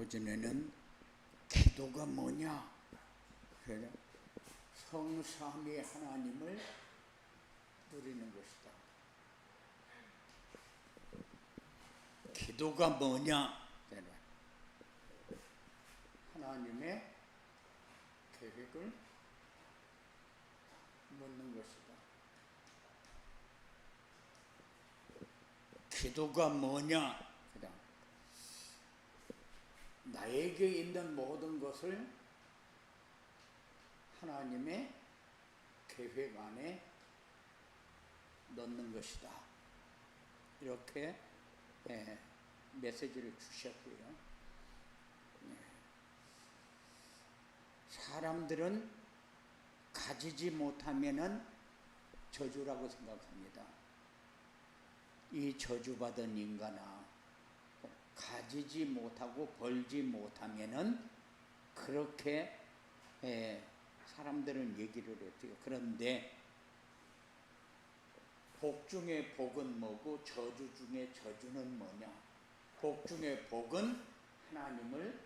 오전에는 기도가 뭐냐? 그래 성삼위 하나님을 누리는 것이다. 기도가 뭐냐? 하나님의 계획을 묻는 것이다. 기도가 뭐냐? 나에게 있는 모든 것을 하나님의 계획 안에 넣는 것이다. 이렇게 메시지를 주셨고요. 사람들은 가지지 못하면은 저주라고 생각합니다. 이 저주받은 인간아, 가지지 못하고 벌지 못하면은 그렇게 사람들은 얘기를 했어요. 그런데 복 중에 복은 뭐고 저주 중에 저주는 뭐냐? 복 중에 복은 하나님을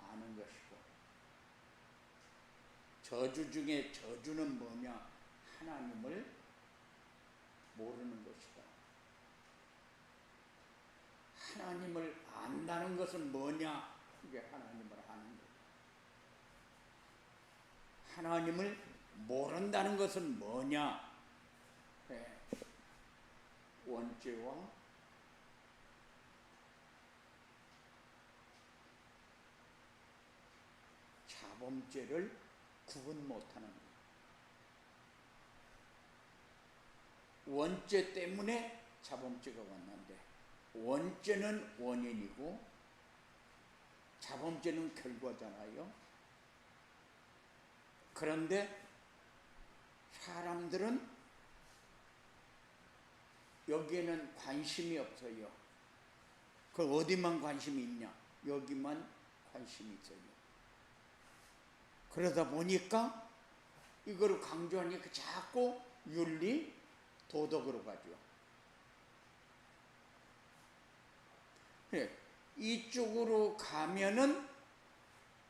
아는 것이고, 저주 중에 저주는 뭐냐? 하나님을 모르는 것이다. 하나님을 안다는 것은 뭐냐? 이게 하나님을 아는 거예요. 하나님을 모른다는 것은 뭐냐? 원죄와 자범죄를 구분 못하는 거예요. 원죄 때문에 자범죄가 왔는데, 원죄는 원인이고 자범죄는 결과잖아요. 그런데 사람들은 여기에는 관심이 없어요. 그 어디만 관심이 있냐? 여기만 관심이 있어요. 그러다 보니까 이거를 강조하니까 자꾸 윤리, 도덕으로 가죠. 이쪽으로 가면은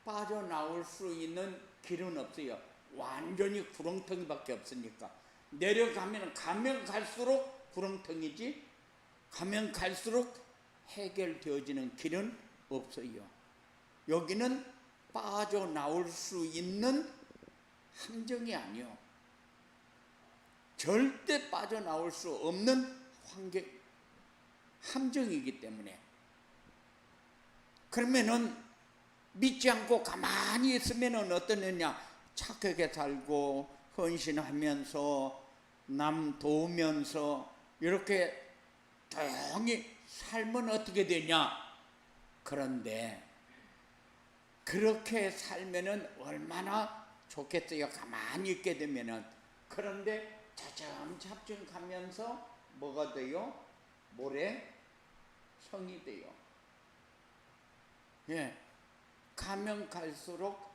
빠져나올 수 있는 길은 없어요. 완전히 구렁텅이밖에 없으니까. 내려가면 가면 갈수록 구렁텅이지, 가면 갈수록 해결되어지는 길은 없어요. 여기는 빠져나올 수 있는 함정이 아니요, 절대 빠져나올 수 없는 함정이기 때문에. 그러면은 믿지 않고 가만히 있으면은 어떠느냐? 착하게 살고 헌신하면서 남 도우면서 이렇게 조용히 살면 어떻게 되냐? 그런데 그렇게 살면은 얼마나 좋겠어요, 가만히 있게 되면은. 그런데 차츰차츰 가면서 뭐가 돼요? 모래 성이 돼요. 가면 갈수록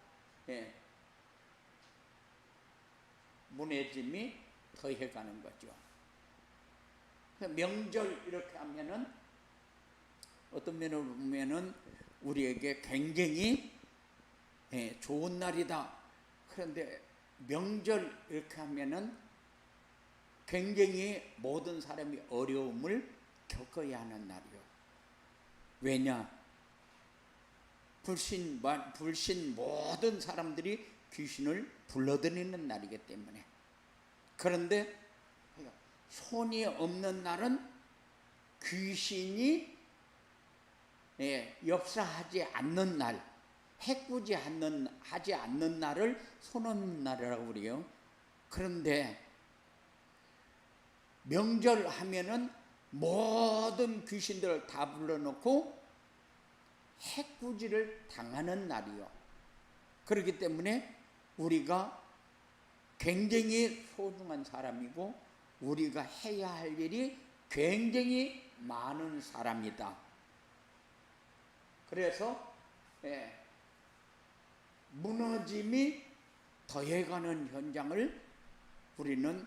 무너짐이 더해가는 거죠. 명절 이렇게 하면은 어떤 면으로 보면은 우리에게 굉장히 좋은 날이다. 그런데 명절 이렇게 하면은 굉장히 모든 사람이 어려움을 겪어야 하는 날이요. 왜냐? 불신 모든 사람들이 귀신을 불러들이는 날이기 때문에. 그런데 손이 없는 날은 귀신이 역사하지 않는 날, 해꾸지 하지 않는 날을 손 없는 날이라고 그래요. 그런데 명절 하면은 모든 귀신들을 다 불러놓고 해꾸지를 당하는 날이요. 그렇기 때문에 우리가 굉장히 소중한 사람이고 우리가 해야 할 일이 굉장히 많은 사람이다. 그래서 무너짐이 더해가는 현장을 우리는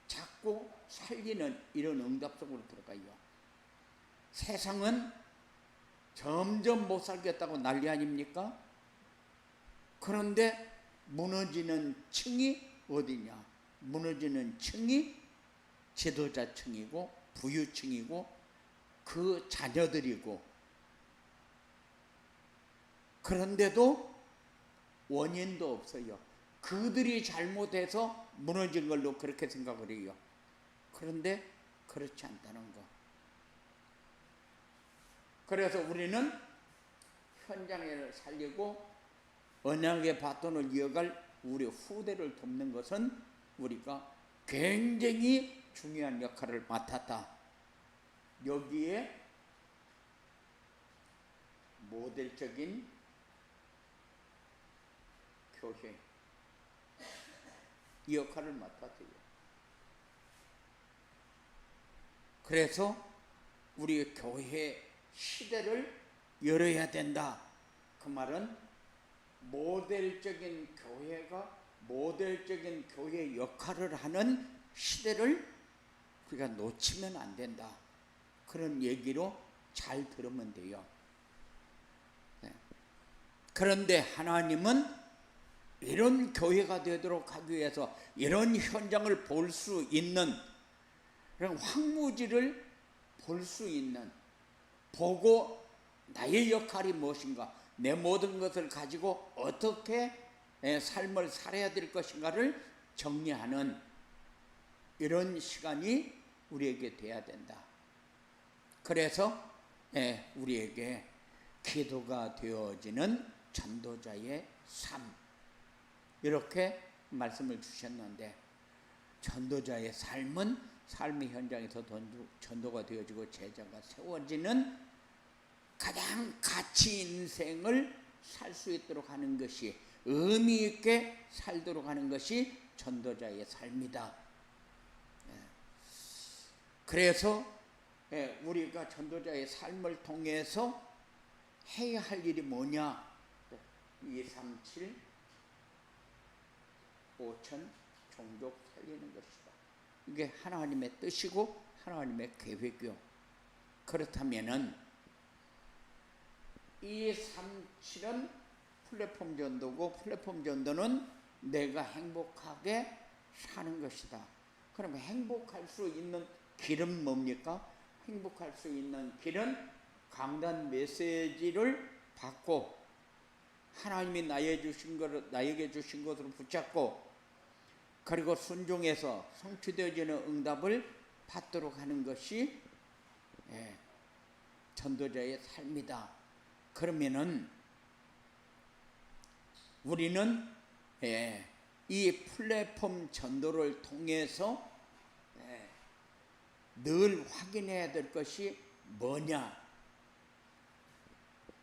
자꾸 살리는 이런 응답 속으로 들어가요. 세상은 점점 못 살겠다고 난리 아닙니까? 그런데 무너지는 층이 어디냐? 무너지는 층이 지도자층이고 부유층이고 그 자녀들이고, 그런데도 원인도 없어요. 그들이 잘못해서 무너진 걸로 그렇게 생각을 해요. 그런데 그렇지 않다는 거. 그래서 우리는 현장을 살리고 언약의 바톤을 이어갈 우리 후대를 돕는 것은 우리가 굉장히 중요한 역할을 맡았다. 여기에 모델적인 교회, 이 역할을 맡았어요. 그래서 우리 교회 시대를 열어야 된다. 그 말은 모델적인 교회가 모델적인 교회 역할을 하는 시대를 우리가 놓치면 안 된다. 그런 얘기로 잘 들으면 돼요. 네. 그런데 하나님은 이런 교회가 되도록 하기 위해서 이런 현장을 볼 수 있는, 그런 황무지를 볼 수 있는, 보고 나의 역할이 무엇인가, 내 모든 것을 가지고 어떻게 삶을 살아야 될 것인가를 정리하는 이런 시간이 우리에게 돼야 된다. 그래서 우리에게 기도가 되어지는 전도자의 삶, 이렇게 말씀을 주셨는데, 전도자의 삶은 삶의 현장에서 전도가 되어지고 제자가 세워지는 가장 가치 인생을 살 수 있도록 하는 것이, 의미 있게 살도록 하는 것이 전도자의 삶이다. 그래서 우리가 전도자의 삶을 통해서 해야 할 일이 뭐냐? 237 5천 종족 살리는 것이다. 이게 하나님의 뜻이고 하나님의 계획이요. 그렇다면은 237은 플랫폼 전도고, 플랫폼 전도는 내가 행복하게 사는 것이다. 그럼 행복할 수 있는 길은 뭡니까? 행복할 수 있는 길은 강단 메시지를 받고 하나님이 나에게 주신 것으로 붙잡고, 그리고 순종해서 성취되어지는 응답을 받도록 하는 것이 전도자의 삶이다. 그러면은 우리는 이 플랫폼 전도를 통해서 늘 확인해야 될 것이 뭐냐?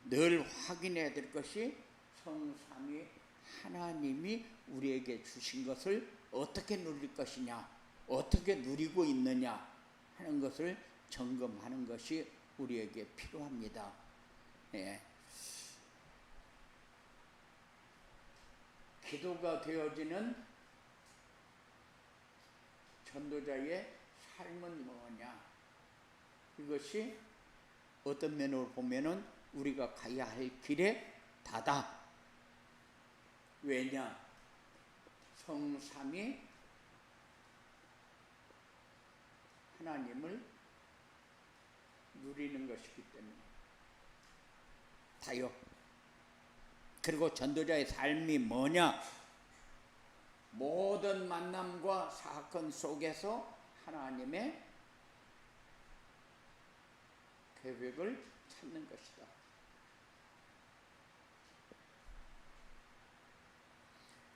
늘 확인해야 될 것이 성삼위 하나님이 우리에게 주신 것을 어떻게 누릴 것이냐, 어떻게 누리고 있느냐 하는 것을 점검하는 것이 우리에게 필요합니다. 기도가 되어지는 전도자의 삶은 뭐냐? 이것이 어떤 면으로 보면은 우리가 가야 할 길에 다다. 왜냐? 성삼위 하나님을 누리는 것이기 때문에 다요. 그리고 전도자의 삶이 뭐냐? 모든 만남과 사건 속에서 하나님의 계획을 찾는 것이다.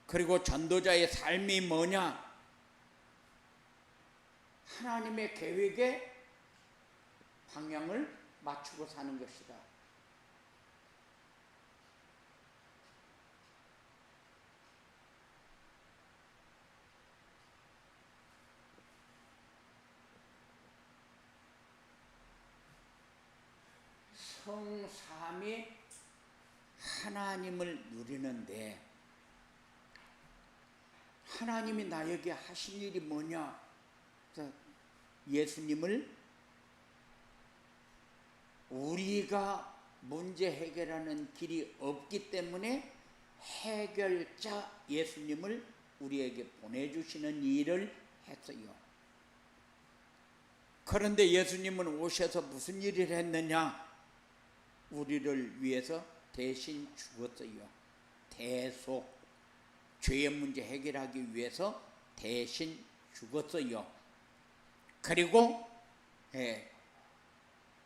그리고 전도자의 삶이 뭐냐? 하나님의 계획에 방향을 맞추고 사는 것이다. 성삼위 하나님을 누리는데 하나님이 나에게 하신 일이 뭐냐? 예수님을 우리가 문제 해결하는 길이 없기 때문에 해결자 예수님을 우리에게 보내주시는 일을 했어요. 그런데 예수님은 오셔서 무슨 일을 했느냐? 우리를 위해서 대신 죽었어요. 대속, 죄의 문제 해결하기 위해서 대신 죽었어요. 그리고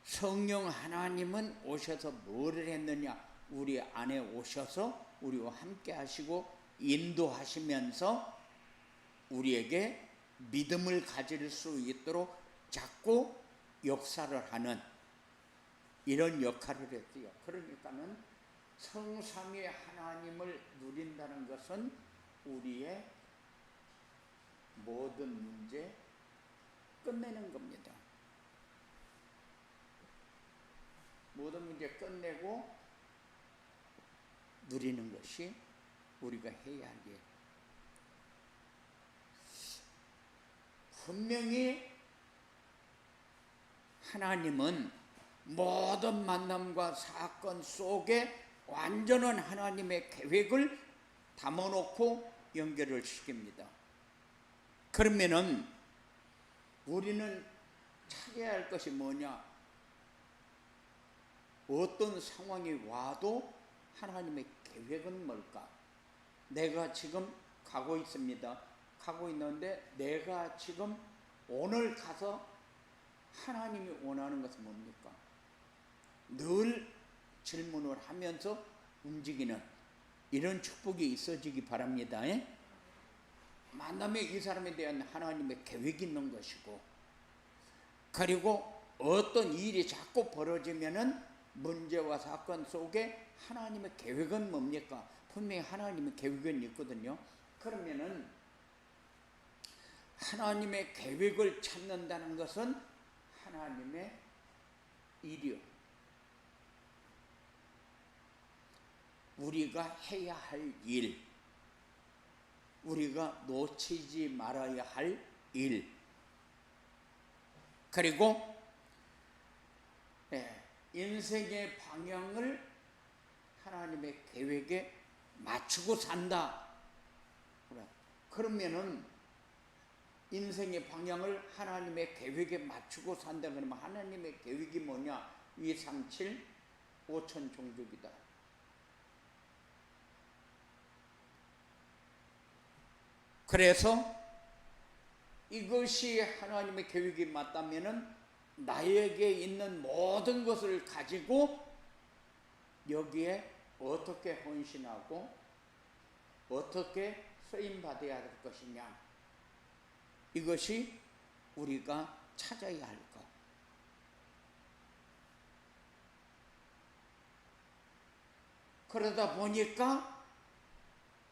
성령 하나님은 오셔서 뭐를 했느냐? 우리 안에 오셔서 우리와 함께 하시고 인도하시면서 우리에게 믿음을 가질 수 있도록 자꾸 역사를 하는 이런 역할을 했어요. 그러니까는 성삼위 하나님을 누린다는 것은 우리의 모든 문제 끝내는 겁니다. 모든 문제 끝내고 누리는 것이 우리가 해야 할 일. 분명히 하나님은 모든 만남과 사건 속에 완전한 하나님의 계획을 담아놓고 연결을 시킵니다. 그러면은 우리는 찾아야 할 것이 뭐냐? 어떤 상황이 와도 하나님의 계획은 뭘까? 내가 지금 가고 있습니다. 가고 있는데 내가 지금 오늘 가서 하나님이 원하는 것은 뭡니까? 늘 질문을 하면서 움직이는 이런 축복이 있어지기 바랍니다. 만남에 이 사람에 대한 하나님의 계획이 있는 것이고, 그리고 어떤 일이 자꾸 벌어지면은 문제와 사건 속에 하나님의 계획은 뭡니까? 분명히 하나님의 계획은 있거든요. 그러면은 하나님의 계획을 찾는다는 것은 하나님의 일이요. 우리가 해야 할 일, 우리가 놓치지 말아야 할 일, 그리고 인생의 방향을 하나님의 계획에 맞추고 산다. 그러면은 인생의 방향을 하나님의 계획에 맞추고 산다. 그러면 하나님의 계획이 뭐냐? 위상칠 5천 종족이다. 그래서 이것이 하나님의 계획이 맞다면은 나에게 있는 모든 것을 가지고 여기에 어떻게 헌신하고 어떻게 쓰임받아야 할 것이냐, 이것이 우리가 찾아야 할 것. 그러다 보니까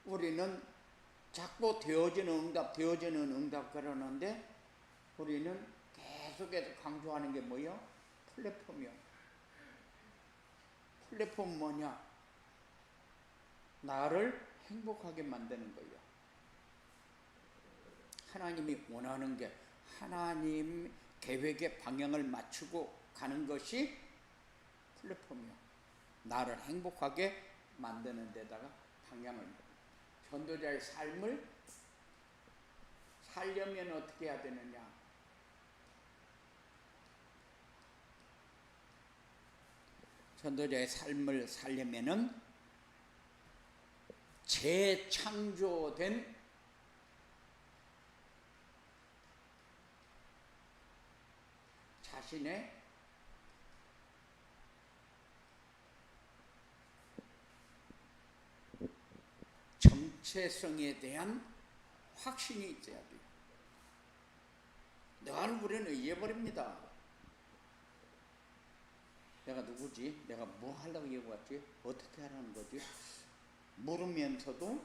우리는 자꾸 되어지는 응답 그러는데 우리는 계속해서 강조하는 게 뭐예요? 플랫폼이요. 플랫폼 뭐냐? 나를 행복하게 만드는 거예요. 하나님이 원하는 게, 하나님 계획의 방향을 맞추고 가는 것이 플랫폼이요. 나를 행복하게 만드는 데다가 방향을. 전도자의 삶을 살려면 어떻게 해야 되느냐? 전도자의 삶을 살려면은 재창조된 자신의 정체성에 대한 확신이 있어야 돼요. 늘 우리는 잊어버립니다. 내가 누구지? 내가 뭐 하려고 여기 왔지? 어떻게 하라는 거지? 물으면서도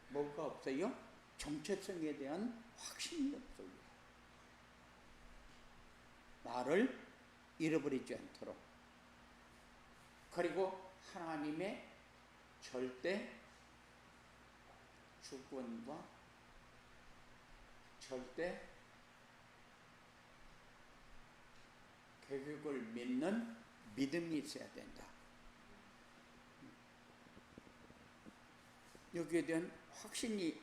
뭐가 없어요? 정체성에 대한 확신이 없어요. 나를 잃어버리지 않도록. 그리고 하나님의 절대 주권과 절대 계획을 믿는 믿음이 있어야 된다. 여기에 대한 확신이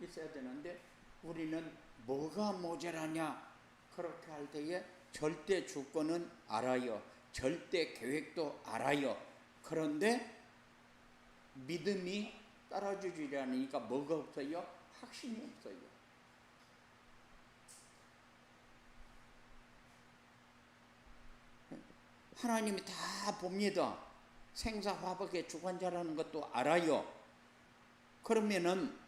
있어야 되는데 우리는 뭐가 모자라냐? 그렇게 할 때에 절대 주권은 알아요. 절대 계획도 알아요. 그런데 믿음이 따라주지 않으니까 뭐가 없어요? 확신이 없어요. 하나님이 다 봅니다. 생사화복의 주관자라는 것도 알아요. 그러면은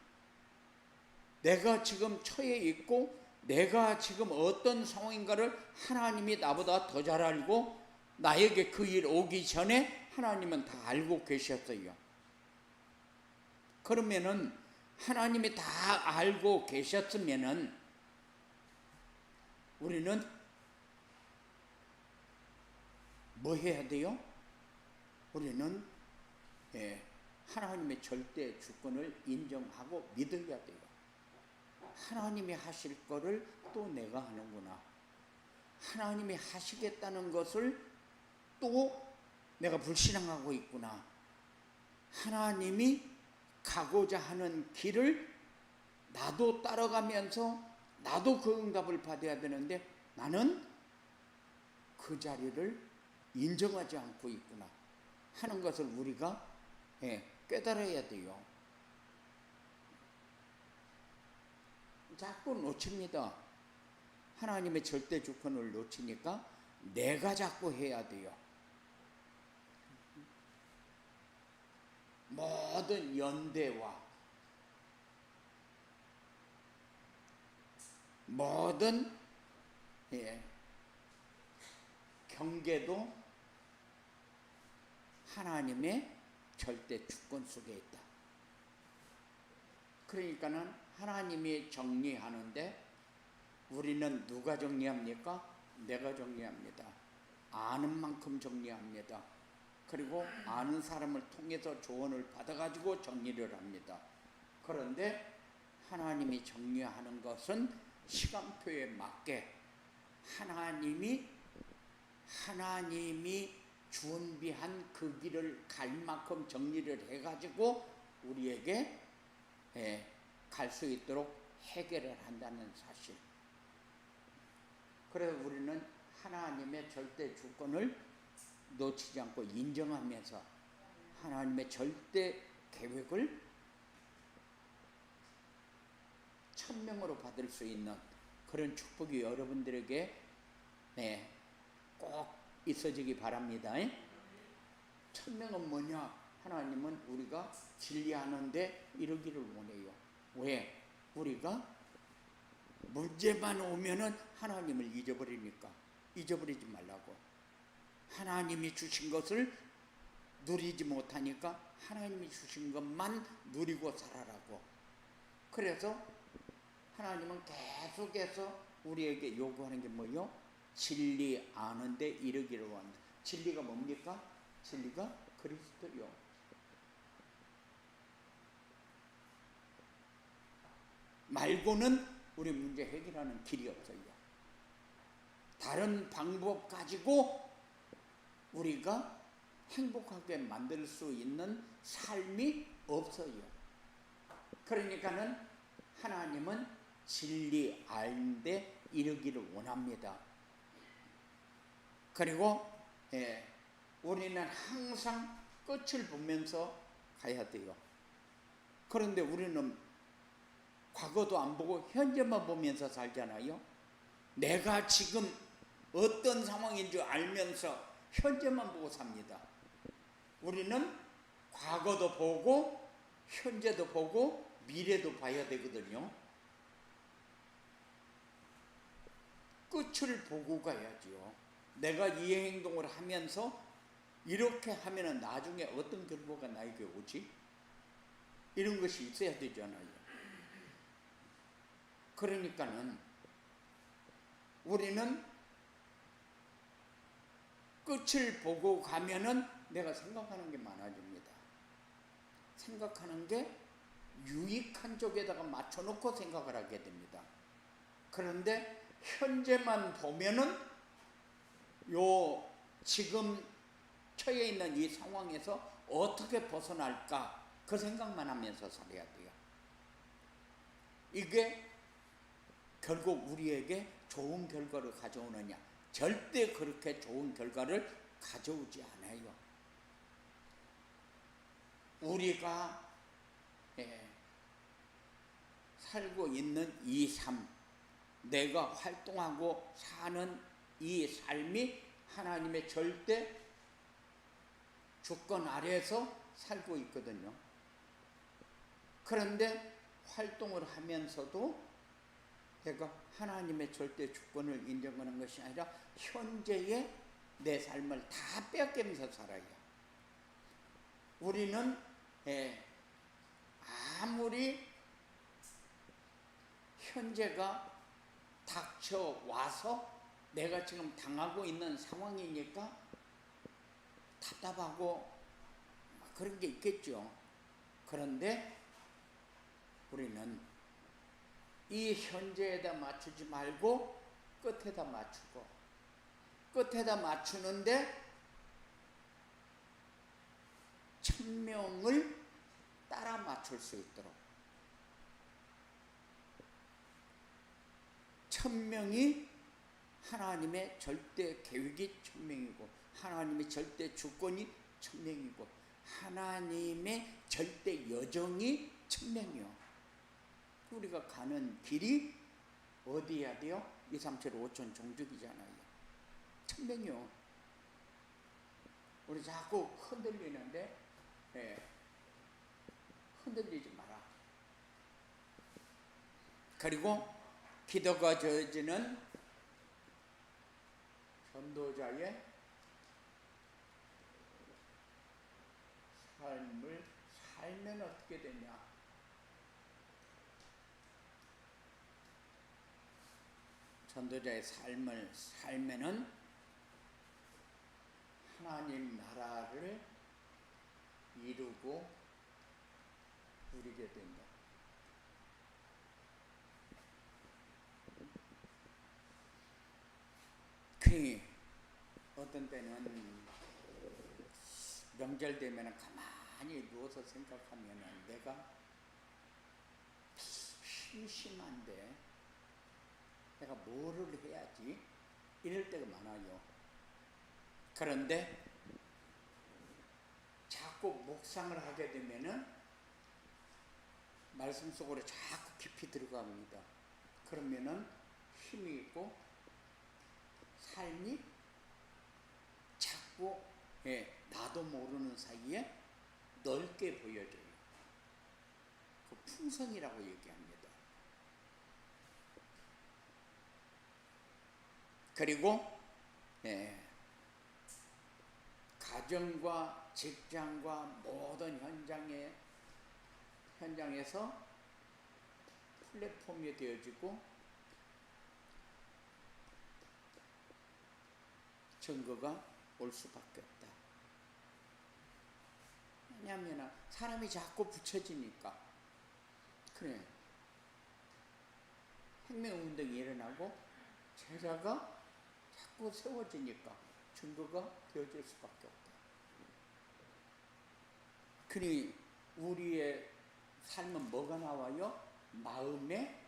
내가 지금 처해 있고 내가 지금 어떤 상황인가를 하나님이 나보다 더 잘 알고 나에게 그 일 오기 전에 하나님은 다 알고 계셨어요. 그러면은 하나님이 다 알고 계셨으면은 우리는 뭐 해야 돼요? 우리는 하나님의 절대 주권을 인정하고 믿어야 돼요. 하나님이 하실 거를 또 내가 하는구나. 하나님이 하시겠다는 것을 또 내가 불신앙하고 있구나. 하나님이 가고자 하는 길을 나도 따라가면서 나도 그 응답을 받아야 되는데 나는 그 자리를 인정하지 않고 있구나 하는 것을 우리가 깨달아야 돼요. 자꾸 놓칩니다. 하나님의 절대 주권을 놓치니까 내가 자꾸 해야 돼요. 모든 연대와 모든 경계도 하나님의 절대 주권 속에 있다. 그러니까는 하나님이 정리하는데 우리는 누가 정리합니까? 내가 정리합니다. 아는 만큼 정리합니다. 그리고 아는 사람을 통해서 조언을 받아가지고 정리를 합니다. 그런데 하나님이 정리하는 것은 시간표에 맞게 하나님이 준비한 그 길을 갈 만큼 정리를 해가지고 우리에게 갈 수 있도록 해결을 한다는 사실. 그래서 우리는 하나님의 절대 주권을 놓치지 않고 인정하면서 하나님의 절대 계획을 천명으로 받을 수 있는 그런 축복이 여러분들에게 꼭 있어지기 바랍니다. 천명은 뭐냐? 하나님은 우리가 진리하는데 이러기를 원해요. 왜? 우리가 문제만 오면은 하나님을 잊어버리니까. 잊어버리지 말라고. 하나님이 주신 것을 누리지 못하니까 하나님이 주신 것만 누리고 살아라고. 그래서 하나님은 계속해서 우리에게 요구하는 게 뭐요? 진리 아는데 이르기를 원한다. 진리가 뭡니까? 진리가 그리스도요. 말고는 우리 문제 해결하는 길이 없어요. 다른 방법 가지고 우리가 행복하게 만들 수 있는 삶이 없어요. 그러니까는 하나님은 진리 알는데 이르기를 원합니다. 그리고 우리는 항상 끝을 보면서 가야 돼요. 그런데 우리는 과거도 안 보고 현재만 보면서 살잖아요. 내가 지금 어떤 상황인 줄 알면서 현재만 보고 삽니다. 우리는 과거도 보고 현재도 보고 미래도 봐야 되거든요. 끝을 보고 가야지요. 내가 이 행동을 하면서 이렇게 하면은 나중에 어떤 결과가 나에게 오지? 이런 것이 있어야 되잖아요. 그러니까는 우리는 끝을 보고 가면은 내가 생각하는 게 많아집니다. 생각하는 게 유익한 쪽에다가 맞춰놓고 생각을 하게 됩니다. 그런데 현재만 보면은 지금 처해 있는 이 상황에서 어떻게 벗어날까 그 생각만 하면서 살아야 돼요. 이게 결국 우리에게 좋은 결과를 가져오느냐? 절대 그렇게 좋은 결과를 가져오지 않아요. 우리가 살고 있는 이 삶, 내가 활동하고 사는 이 삶이 하나님의 절대 주권 아래에서 살고 있거든요. 그런데 활동을 하면서도 내가 하나님의 절대 주권을 인정하는 것이 아니라 현재의 내 삶을 다 빼앗기면서 살아요. 우리는 아무리 현재가 닥쳐와서 내가 지금 당하고 있는 상황이니까 답답하고 그런 게 있겠죠. 그런데 우리는 이 현재에다 맞추지 말고 끝에다 맞추고, 끝에다 맞추는데 천명을 따라 맞출 수 있도록, 천명이 하나님의 절대 계획이 천명이고, 하나님의 절대 주권이 천명이고, 하나님의 절대 여정이 천명이요. 우리가 가는 길이 어디야 돼요? 2, 3, 7, 5천 종족이잖아요. 천명이요. 우리 자꾸 흔들리는데 흔들리지 마라. 그리고 기도가 저어지는 전도자의 삶을 살면 어떻게 되냐? 전도자의 삶을 살면은 하나님 나라를 이루고 누리게 된다. 그 어떤 때는 명절 되면 가만히 누워서 생각하면 내가 심심한데 내가 뭐를 해야지 이럴 때가 많아요. 그런데 자꾸 묵상을 하게 되면은 말씀 속으로 자꾸 깊이 들어갑니다. 그러면은 힘이 있고 삶이 자꾸 나도 모르는 사이에 넓게 보여져요. 그 풍성이라고 얘기합니다. 그리고 가정과 직장과 모든 현장에서 플랫폼이 되어지고 증거가 올 수밖에 없다. 왜냐하면 사람이 자꾸 붙여지니까. 그래, 혁명운동이 일어나고 제자가 자꾸 세워지니까 증거가 되어질 수밖에 없다. 그러니 우리의 삶은 뭐가 나와요? 마음에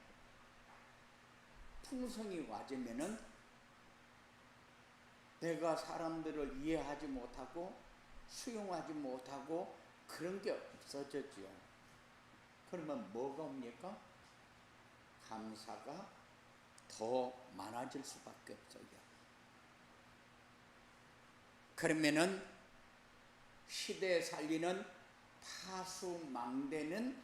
풍성이 와지면은 내가 사람들을 이해하지 못하고 수용하지 못하고 그런 게 없어졌지요. 그러면 뭐가 옵니까? 감사가 더 많아질 수밖에 없어요. 그러면은 시대에 살리는 파수망대는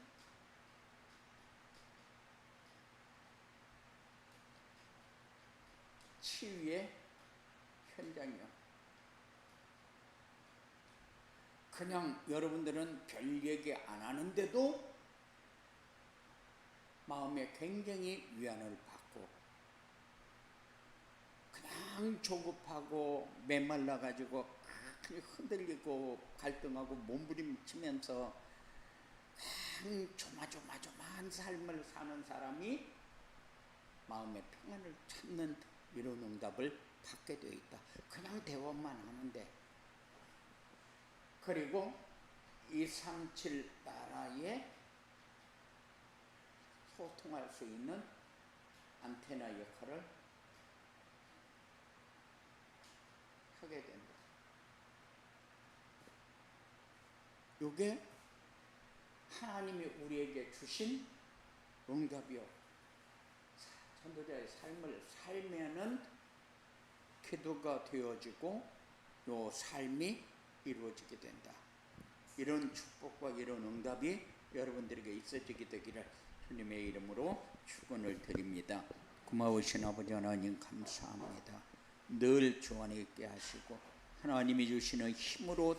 치유의 현장이요. 그냥 여러분들은 별 얘기 안 하는데도 마음에 굉장히 위안을 받고 그냥 조급하고 메말라가지고 흔들리고 갈등하고 몸부림치면서 그냥 조마조마한 삶을 사는 사람이 마음의 평안을 찾는 이런 응답을 받게 되어 있다. 그냥 대화만 하는데. 그리고 237 나라에 소통할 수 있는 안테나 역할을 하게 된다. 이게 하나님이 우리에게 주신 응답이요. 전도자의 삶을 살면은 기도가 되어지고 요 삶이 이루어지게 된다. 이런 축복과 이런 응답이 여러분들에게 있어지게 되기를 주님의 이름으로 축원을 드립니다. 고마우신 아버지 하나님 감사합니다. 늘 주 안에 있게 하시고 하나님이 주시는 힘으로